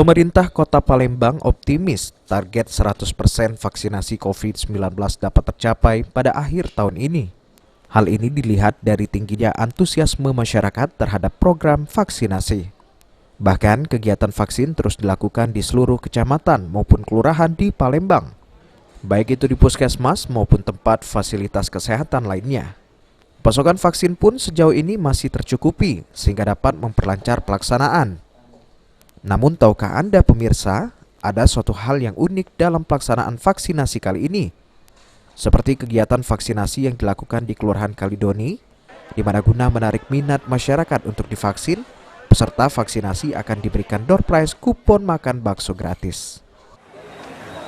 Pemerintah Kota Palembang optimis target 100% vaksinasi COVID-19 dapat tercapai pada akhir tahun ini. Hal ini dilihat dari tingginya antusiasme masyarakat terhadap program vaksinasi. Bahkan kegiatan vaksin terus dilakukan di seluruh kecamatan maupun kelurahan di Palembang, baik itu di puskesmas maupun tempat fasilitas kesehatan lainnya. Pasokan vaksin pun sejauh ini masih tercukupi sehingga dapat memperlancar pelaksanaan. Namun tahukah Anda pemirsa, ada suatu hal yang unik dalam pelaksanaan vaksinasi kali ini? Seperti kegiatan vaksinasi yang dilakukan di Kelurahan Kalidoni, di mana guna menarik minat masyarakat untuk divaksin, peserta vaksinasi akan diberikan door prize kupon makan bakso gratis.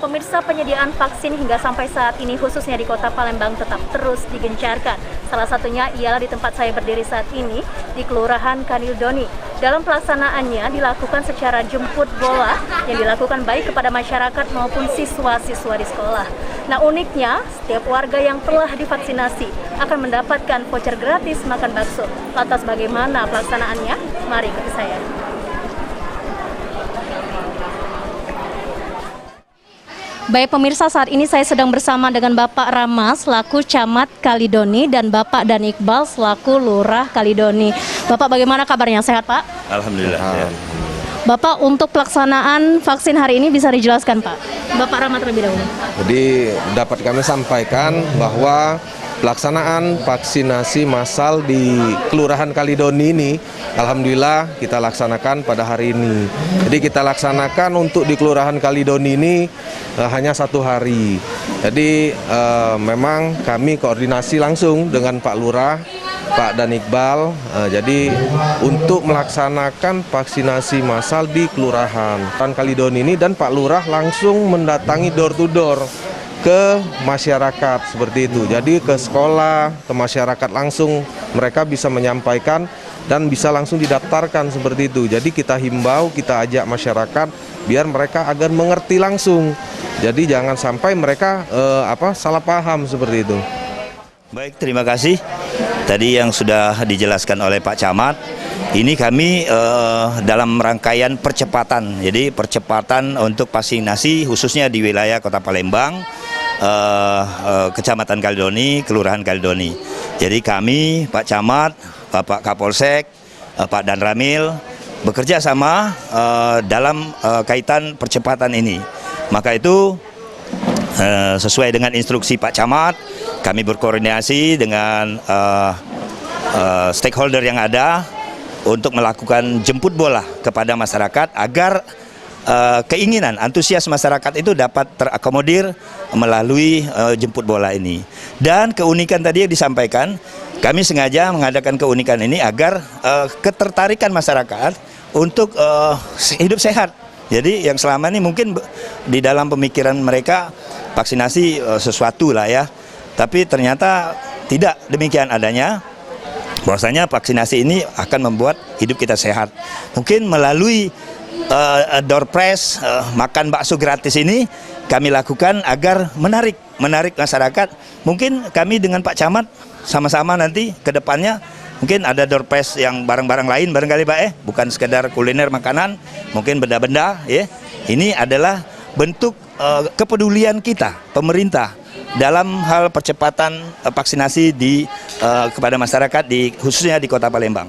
Pemirsa, penyediaan vaksin hingga sampai saat ini khususnya di Kota Palembang tetap terus digencarkan. Salah satunya ialah di tempat saya berdiri saat ini, di Kelurahan Kalidoni. Dalam pelaksanaannya dilakukan secara jemput bola yang dilakukan baik kepada masyarakat maupun siswa-siswa di sekolah. Nah, uniknya setiap warga yang telah divaksinasi akan mendapatkan voucher gratis makan bakso. Lantas bagaimana pelaksanaannya? Mari ikuti saya. Baik pemirsa, saat ini saya sedang bersama dengan Bapak Rama selaku Camat Kalidoni dan Bapak Dan Iqbal selaku Lurah Kalidoni. Bapak bagaimana kabarnya? Sehat Pak? Alhamdulillah. Ya. Bapak, untuk pelaksanaan vaksin hari ini bisa dijelaskan Pak? Bapak Rama terlebih dahulu. Jadi dapat kami sampaikan bahwa pelaksanaan vaksinasi massal di Kelurahan Kalidoni ini alhamdulillah kita laksanakan pada hari ini. Jadi kita laksanakan untuk di Kelurahan Kalidoni ini hanya 1 hari. Jadi memang kami koordinasi langsung dengan Pak Lurah, Pak Dan Iqbal. Jadi untuk melaksanakan vaksinasi massal di Kelurahan Kalidoni ini, dan Pak Lurah langsung mendatangi door to door ke masyarakat seperti itu. Jadi ke sekolah, ke masyarakat langsung mereka bisa menyampaikan dan bisa langsung didaftarkan seperti itu. Jadi kita himbau, kita ajak masyarakat biar mereka agar mengerti langsung. Jadi jangan sampai mereka salah paham seperti itu. Baik, terima kasih. Tadi yang sudah dijelaskan oleh Pak Camat, ini kami dalam rangkaian percepatan. Jadi percepatan untuk vaksinasi khususnya di wilayah Kota Palembang, Kecamatan Kalidoni, Kelurahan Kalidoni. Jadi kami, Pak Camat, Bapak Kapolsek, Pak Dan Ramil bekerja sama dalam kaitan percepatan ini. Maka itu sesuai dengan instruksi Pak Camat, kami berkoordinasi dengan stakeholder yang ada untuk melakukan jemput bola kepada masyarakat agar keinginan, antusias masyarakat itu dapat terakomodir melalui jemput bola ini. Dan keunikan tadi yang disampaikan, kami sengaja mengadakan keunikan ini agar ketertarikan masyarakat untuk hidup sehat. Jadi yang selama ini mungkin di dalam pemikiran mereka vaksinasi sesuatu lah ya, tapi ternyata tidak demikian adanya. Bahwasanya vaksinasi ini akan membuat hidup kita sehat. Mungkin melalui door prize makan bakso gratis ini kami lakukan agar menarik masyarakat. Mungkin kami dengan Pak Camat sama-sama nanti ke depannya mungkin ada door prize yang barang-barang lain barangkali Pak, bukan sekedar kuliner makanan, mungkin benda-benda ya. Ini adalah bentuk kepedulian kita pemerintah dalam hal percepatan vaksinasi kepada masyarakat khususnya di Kota Palembang.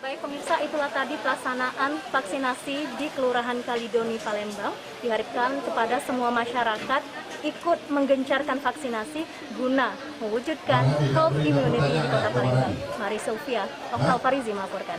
Baik pemirsa, itulah tadi pelaksanaan vaksinasi di Kelurahan Kalidoni Palembang. Diharapkan kepada semua masyarakat ikut menggencarkan vaksinasi guna mewujudkan herd immunity di Kota Palembang. Mari Sylvia, Oktal Farizi melaporkan.